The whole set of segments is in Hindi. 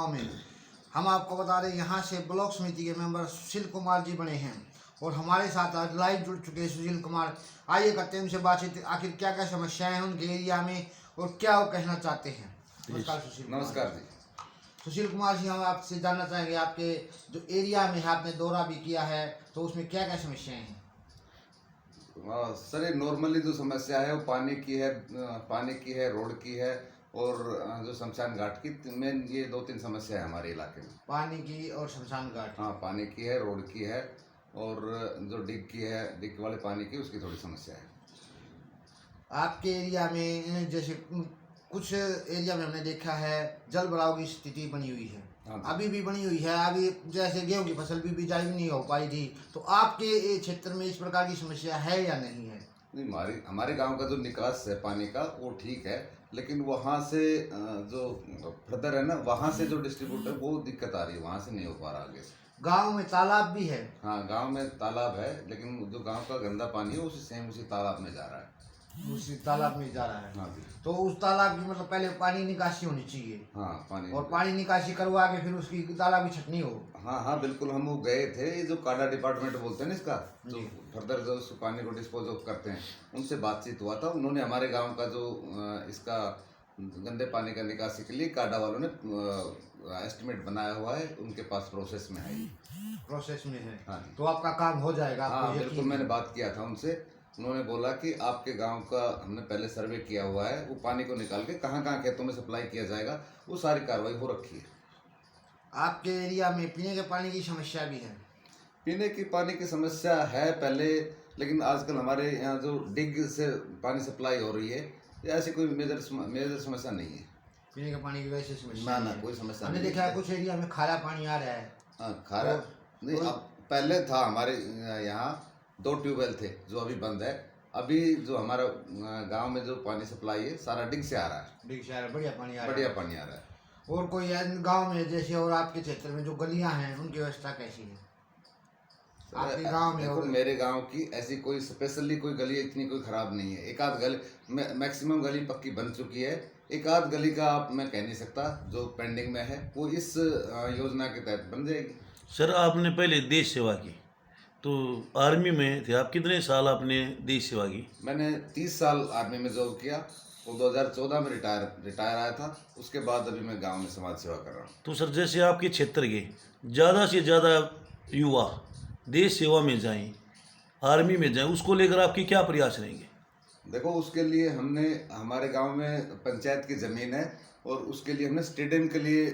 गांव में। हम आपको बता रहे हैं यहाँ से ब्लॉक समिति के मेंबर सुशील कुमार जी बने हैं और हमारे साथ आज लाइव जुड़ चुके हैं सुशील कुमार। आइए करते हैं उनसे बातचीत, आखिर क्या क्या समस्याएं हैं उनके एरिया में और क्या वो कहना चाहते हैं। नमस्कार सुशील कुमार। नमस्कार जी। सुशील कुमार जी, हम आपसे जानना चाहेंगे आपके जो एरिया में है, आपने दौरा भी किया है, तो उसमें क्या क्या समस्याएं हैं। सर, ये नॉर्मली जो समस्या है वो पानी की है, रोड की है और जो शमशान घाट की मेन ये 2-3 समस्या है हमारे इलाके में। पानी की और शमशान घाट। हाँ, पानी की है, रोड की है और जो डिग वाले पानी की उसकी थोड़ी समस्या है। आपके एरिया में जैसे कुछ एरिया में हमने देखा है जल भराव की स्थिति बनी हुई है। हाँ, अभी भी बनी हुई है। अभी जैसे गेहूं की फसल भी बिजाई भी नहीं हो पाई थी, तो आपके क्षेत्र में इस प्रकार की समस्या है या नहीं है। नहीं, हमारे गांव का जो निकास है पानी का वो ठीक है, लेकिन वहाँ से जो फर्दर है ना, वहाँ से जो डिस्ट्रीब्यूट है वो दिक्कत आ रही है, वहाँ से नहीं हो पा रहा आगे से। गांव में तालाब भी है। हाँ, गांव में तालाब है, लेकिन जो गांव का गंदा पानी है उसी तालाब में जा रहा है। उसी तालाब में जा रहा है। हाँ जी। तो उस तालाब की मतलब पहले पानी निकासी होनी चाहिए। हाँ, पानी और पानी निकासी करवा के फिर उसकी तालाब की छटनी हो। हाँ, बिल्कुल। हम वो गए थे, जो काडा डिपार्टमेंट बोलते हैं ना इसका, जो फर्दर जो उस पानी को डिस्पोज ऑफ करते हैं, उनसे बातचीत हुआ था। उन्होंने हमारे गांव का जो इसका गंदे पानी का निकासी के लिए काडा वालों ने एस्टिमेट बनाया हुआ है, उनके पास प्रोसेस में है। प्रोसेस में है। हाँ जी। तो आपका काम हो जाएगा। हाँ बिल्कुल, मैंने बात किया था उनसे। उन्होंने बोला कि आपके गांव का हमने पहले सर्वे किया हुआ है, वो पानी को निकाल के कहाँ कहाँ खेतों में सप्लाई किया जाएगा वो सारी कार्रवाई हो रखी है। आपके एरिया में पीने के पानी की समस्या भी है। पीने की पानी की समस्या है पहले, लेकिन आजकल हमारे यहाँ जो डिग से पानी सप्लाई हो रही है, ऐसी कोई मेजर समस्या नहीं है। पीने के पानी की वैसे समस्या ना कोई समस्या हमने नहीं देखा है कुछ एरिया में खारा पानी आ रहा है। हाँ, खारा नहीं। अब पहले था हमारे यहाँ 2 ट्यूबवेल थे जो अभी बंद है। अभी जो हमारा गांव में जो पानी सप्लाई है सारा डिग से आ रहा है। डिग से आ रहा है, बढ़िया पानी आ रहा है। बढ़िया पानी आ रहा है। और कोई गांव में जैसे और आपके क्षेत्र में जो गलियां हैं उनकी व्यवस्था कैसी है आपके गांव में। देखो, मेरे गांव की ऐसी कोई स्पेशली कोई गली इतनी कोई खराब नहीं है। एक आध गली, मैक्सिमम गली पक्की बन चुकी है। एक आध गली का आप मैं कह नहीं सकता जो पेंडिंग में है, वो इस योजना के तहत बन जाएगी। सर, आपने पहले देश सेवा की, तो आर्मी में थे आप, कितने साल आपने देश सेवा की। मैंने 30 साल आर्मी में जॉब किया, वो 2014 में रिटायर आया था। उसके बाद अभी मैं गांव में समाज सेवा कर रहा हूँ। तो सर, जैसे आपके क्षेत्र के ज़्यादा से ज़्यादा युवा देश सेवा में जाएं, आर्मी में जाएं, उसको लेकर आपके क्या प्रयास रहेंगे। देखो, उसके लिए हमने हमारे गांव में पंचायत की ज़मीन है और उसके लिए हमने स्टेडियम के लिए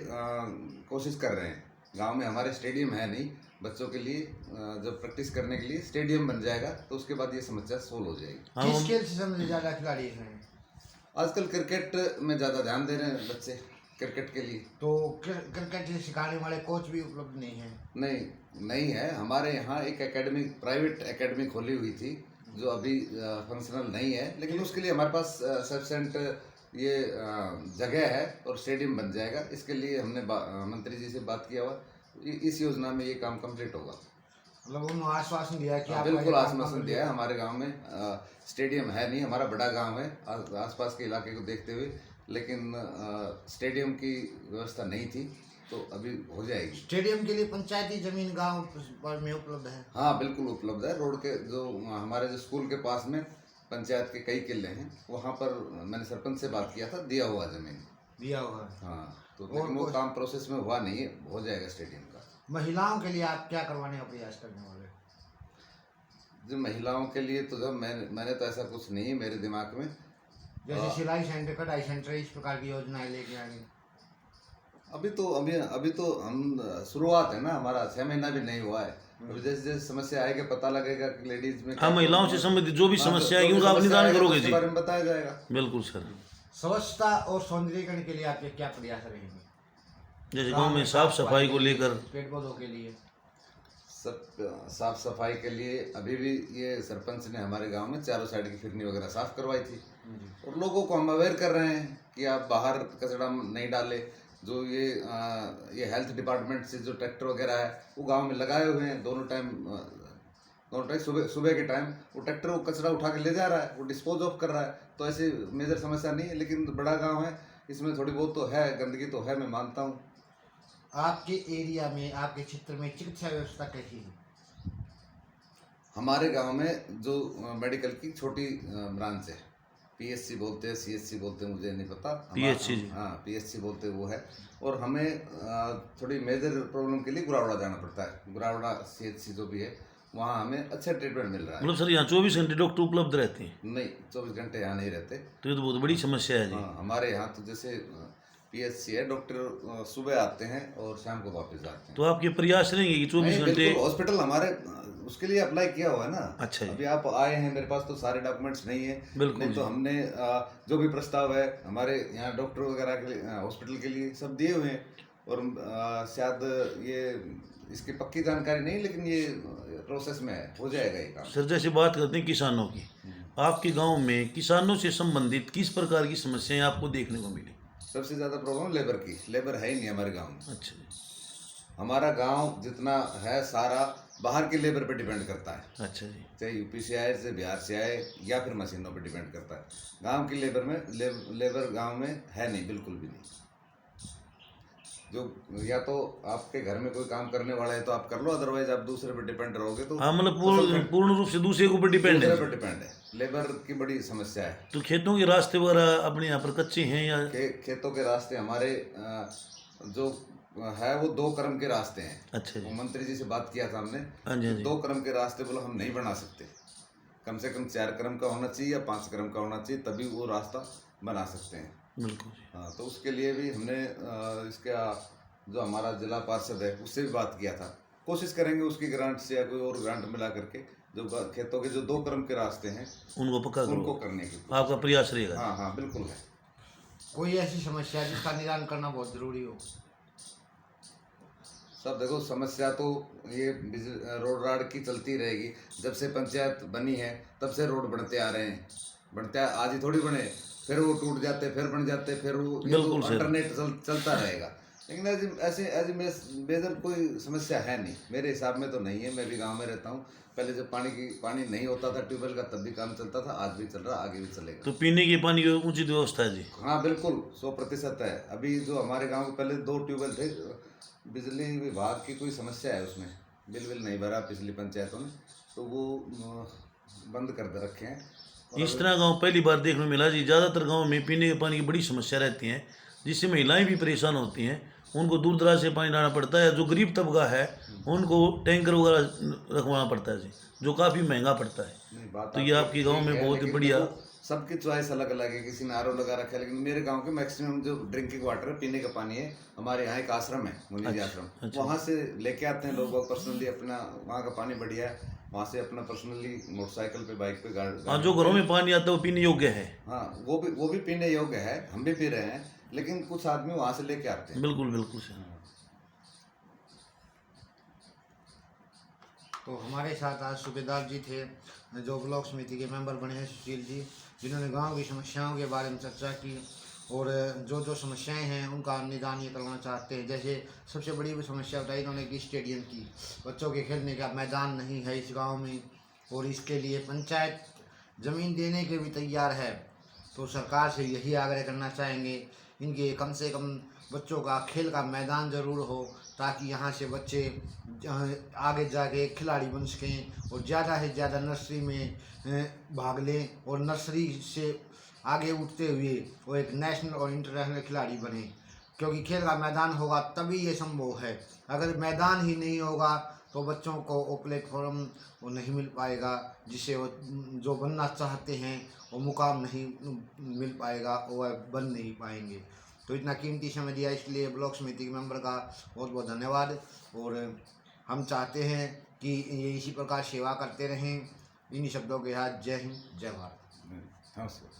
कोशिश कर रहे हैं। गांव में हमारे स्टेडियम है नहीं, बच्चों के लिए जब प्रैक्टिस करने के लिए स्टेडियम बन जाएगा तो उसके बाद ये समस्या सोल्व हो जाएगी। किस खेल से सबसे ज़्यादा खिलाड़ी हैं आजकल क्रिकेट में ज़्यादा ध्यान दे रहे हैं बच्चे, क्रिकेट के लिए। तो क्रिकेट सिखाने वाले कोच भी उपलब्ध नहीं है। नहीं है। हमारे यहाँ एक एकेडमी, प्राइवेट एकेडमी खोली हुई थी जो अभी फंक्शनल नहीं है, लेकिन उसके लिए हमारे पास सफिशेंट ये जगह है और स्टेडियम बन जाएगा। इसके लिए हमने मंत्री जी से बात किया हुआ, इस योजना में ये काम कंप्लीट होगा। मतलब उन्होंने आश्वासन दिया कि बिल्कुल आश्वासन दिया है। हमारे गांव में स्टेडियम है नहीं, हमारा बड़ा गांव है आसपास के इलाके को देखते हुए, लेकिन स्टेडियम की व्यवस्था नहीं थी, तो अभी हो जाएगी। स्टेडियम के लिए पंचायती जमीन गांव पर में उपलब्ध है। हाँ बिल्कुल उपलब्ध है। रोड के जो हमारे जो स्कूल के पास में पंचायत के कई किले हैं, वहाँ पर मैंने सरपंच से बात किया था, दिया हुआ जमीन दिया हुआ। हाँ, तो लेकिन वो काम प्रोसेस में हुआ नहीं है, हो जाएगा स्टेडियम का। महिलाओं के लिए आप क्या करवाने का प्रयास करने वाले। जो महिलाओं के लिए तो जब मैंने तो ऐसा कुछ नहीं है मेरे दिमाग में। जैसे सिलाई सेंटर, कढ़ाई सेंटर, इस प्रकार की योजनाएं लेके आएंगे। अभी तो हम शुरुआत है ना, हमारा 6 महीना भी नहीं हुआ है। अभी जैसे जैसे समस्या आएगी पता लगेगा कि लेडीज में हाँ, महिलाओं से संबंधित जो भी समस्या आएगी उनका आप निदान करोगे जी। बारे में बताया जाएगा। बिल्कुल सर। स्वच्छता और सौंदर्यीकरण के लिए आपके क्या प्रयास रहेंगे। जैसे गांव में साफ सफाई को लेकर, पेड़ पौधों के लिए, सब साफ सफाई के लिए अभी भी ये सरपंच ने हमारे गांव में चारों साइड की फिरनी वगैरह साफ करवाई थी और लोगों को हम अवेयर कर रहे हैं कि आप बाहर कचरा नहीं डालें। जो ये हेल्थ डिपार्टमेंट से जो ट्रैक्टर वगैरह है वो गांव में लगाए हुए हैं, दोनों टाइम सुबह के टाइम वो ट्रैक्टर वो कचरा उठा के ले जा रहा है, वो डिस्पोज ऑफ कर रहा है। तो ऐसी मेजर समस्या नहीं है, लेकिन बड़ा गाँव है, इसमें थोड़ी बहुत तो है, गंदगी तो है, मैं मानता हूँ। आपके एरिया में, आपके क्षेत्र में चिकित्सा व्यवस्था कैसी है? हमारे गांव में जो मेडिकल की छोटी ब्रांच है, पीएससी बोलते हैं, सीएससी बोलते हैं, मुझे नहीं पता। PHC जी। हाँ, पीएससी बोलते हैं, वो है। और हमें थोड़ी मेजर प्रॉब्लम के लिए गुरावड़ा जाना पड़ता है। गुरावड़ा सीएचसी जो भी है, वहाँ हमें अच्छा ट्रीटमेंट मिल रहा है। मतलब सर यहाँ 24 घंटे डॉक्टर उपलब्ध रहते हैं? नहीं, 24 घंटे यहाँ नहीं रहते। तो ये तो बहुत बड़ी समस्या है जी। हाँ, हमारे यहाँ तो जैसे पीएचसी है, डॉक्टर सुबह आते हैं और शाम को वापस जाते हैं। तो आपके प्रयास रहेंगे कि 24 नहीं, घंटे? बिल्कुल, हॉस्पिटल हमारे उसके लिए अप्लाई किया हुआ है ना। अच्छा जी। अभी आप आए हैं, मेरे पास तो सारे डॉक्यूमेंट्स नहीं है। बिल्कुल नहीं तो जी। हमने जो भी प्रस्ताव है हमारे यहाँ डॉक्टर वगैरह के लिए, हॉस्पिटल के लिए सब दिए हुए हैं। और शायद ये इसकी पक्की जानकारी नहीं, लेकिन ये प्रोसेस में है, हो जाएगा ये काम। सर जैसे बात करते हैं किसानों की, आपके गांव में किसानों से संबंधित किस प्रकार की समस्याएं आपको देखने को मिली? सबसे ज़्यादा प्रॉब्लम लेबर की। लेबर है ही नहीं हमारे गाँव में। अच्छा जी। हमारा गांव जितना है सारा बाहर के लेबर पे डिपेंड करता है। अच्छा जी। चाहे यूपी से आए, चाहे बिहार से आए, या फिर मशीनों पे डिपेंड करता है। गांव की लेबर में लेबर गांव में है नहीं, बिल्कुल भी नहीं। जो या तो आपके घर में कोई काम करने वाला है तो आप कर लो, अदरवाइज आप दूसरे पे डिपेंड रहोगे तो हाँ मतलब पूर्ण रूप से दूसरे के ऊपर डिपेंड है। दूसरे पे डिपेंड है। लेबर की बड़ी समस्या है। तो खेतों के रास्ते वगैरह अपने यहाँ पर कच्चे हैं या? खेतों के रास्ते हमारे जो है वो 2 क्रम के रास्ते हैं। अच्छा वो जी। मंत्री जी से बात किया था हमने। हाँ जी, हाँ जी। 2 क्रम के रास्ते बोलो हम नहीं बना सकते, कम से कम 4 क्रम का होना चाहिए या 5 क्रम का होना चाहिए, तभी वो रास्ता बना सकते हैं। बिल्कुल जी। हाँ, तो उसके लिए भी हमने इसका जो हमारा जिला पार्षद है उससे भी बात किया था। कोशिश करेंगे उसकी ग्रांट से या कोई और ग्रांट मिला करके जो खेतों के जो 2 क्रम के रास्ते हैं उनको पक्का उनको करो, करने की। आपका प्रयास रहेगा। हाँ हाँ, बिल्कुल है। कोई ऐसी समस्या है जिसका निदान करना बहुत जरूरी हो? सब देखो, समस्या तो ये रोड राड की चलती रहेगी। जब से पंचायत बनी है तब से रोड बनते आ रहे हैं। बनते आज ही थोड़ी बने, फिर वो टूट जाते, फिर बन जाते, फिर वो बिल्कुल सर। अल्टरनेट चलता रहेगा। लेकिन ऐसी मेजर कोई समस्या है नहीं, मेरे हिसाब में तो नहीं है। मैं भी गांव में रहता हूँ। पहले जब पानी नहीं होता था ट्यूबवेल का, तब भी काम चलता था, आज भी चल रहा, आगे भी चलेगा। तो पीने के पानी की उचित व्यवस्था है जी? हाँ बिल्कुल, 100% है। अभी जो हमारे गांव में पहले 2 ट्यूबवेल थे, बिजली विभाग की कोई समस्या है उसमें, बिल नहीं भरा पिछली पंचायतों ने, तो वो बंद कर दे रखे हैं। इस तरह गांव पहली बार देखने को मिला जी। ज़्यादातर गांव में पीने के पानी की बड़ी समस्या रहती है, जिससे महिलाएं भी परेशान होती हैं। उनको दूर दराज से पानी लाना पड़ता है। जो गरीब तबका है उनको टैंकर वगैरह रखवाना पड़ता है जी, जो काफ़ी महंगा पड़ता है। नहीं, बात तो ये आपके गांव में बहुत ही बढ़िया। सबकी चॉइस अलग अलग है, किसी ने आरओ लगा रखा है, लेकिन मेरे गांव के मैक्सिमम जो ड्रिंकिंग वाटर है, पीने का पानी है, हमारे यहाँ एक आश्रम है, मुनि जी आश्रम, वहाँ से लेके आते हैं लोग पर्सनली अपना। वहाँ का पानी बढ़िया है, वहाँ से अपना पर्सनली मोटरसाइकिल पे, बाइक पे, हाँ, जो घरों में पानी आता है वो पीने योग्य है। हाँ, वो भी पीने योग्य है, हम भी पी रहे हैं, लेकिन कुछ आदमी वहाँ से लेके आते हैं। बिल्कुल बिल्कुल सर। तो हमारे साथ आज सूबेदार जी थे, जो ब्लॉक समिति के मेंबर बने हैं, सुशील जी, जिन्होंने गांव की समस्याओं के बारे में चर्चा की और जो समस्याएं हैं उनका निदान ये करना चाहते हैं। जैसे सबसे बड़ी समस्या बताई इन्होंने कि स्टेडियम की, बच्चों के खेलने का मैदान नहीं है इस गांव में, और इसके लिए पंचायत ज़मीन देने के भी तैयार है। तो सरकार से यही आग्रह करना चाहेंगे, इनके कम से कम बच्चों का खेल का मैदान ज़रूर हो, ताकि यहाँ से बच्चे आगे जाके खिलाड़ी बन सकें और ज़्यादा से ज़्यादा नर्सरी में भाग लें, और नर्सरी से आगे उठते हुए वो एक नेशनल और इंटरनेशनल खिलाड़ी बने। क्योंकि खेल का मैदान होगा तभी ये संभव है। अगर मैदान ही नहीं होगा तो बच्चों को वो प्लेटफॉर्म वो नहीं मिल पाएगा, जिससे वो जो बनना चाहते हैं वो मुकाम नहीं मिल पाएगा, वो बन नहीं पाएंगे। तो इतना कीमती समय दिया इसलिए ब्लॉक समिति के मेंबर का बहुत बहुत धन्यवाद। और हम चाहते हैं कि ये इसी प्रकार सेवा करते रहें। इन्हीं शब्दों के साथ जय हिंद, जय भारत। हाँ सर।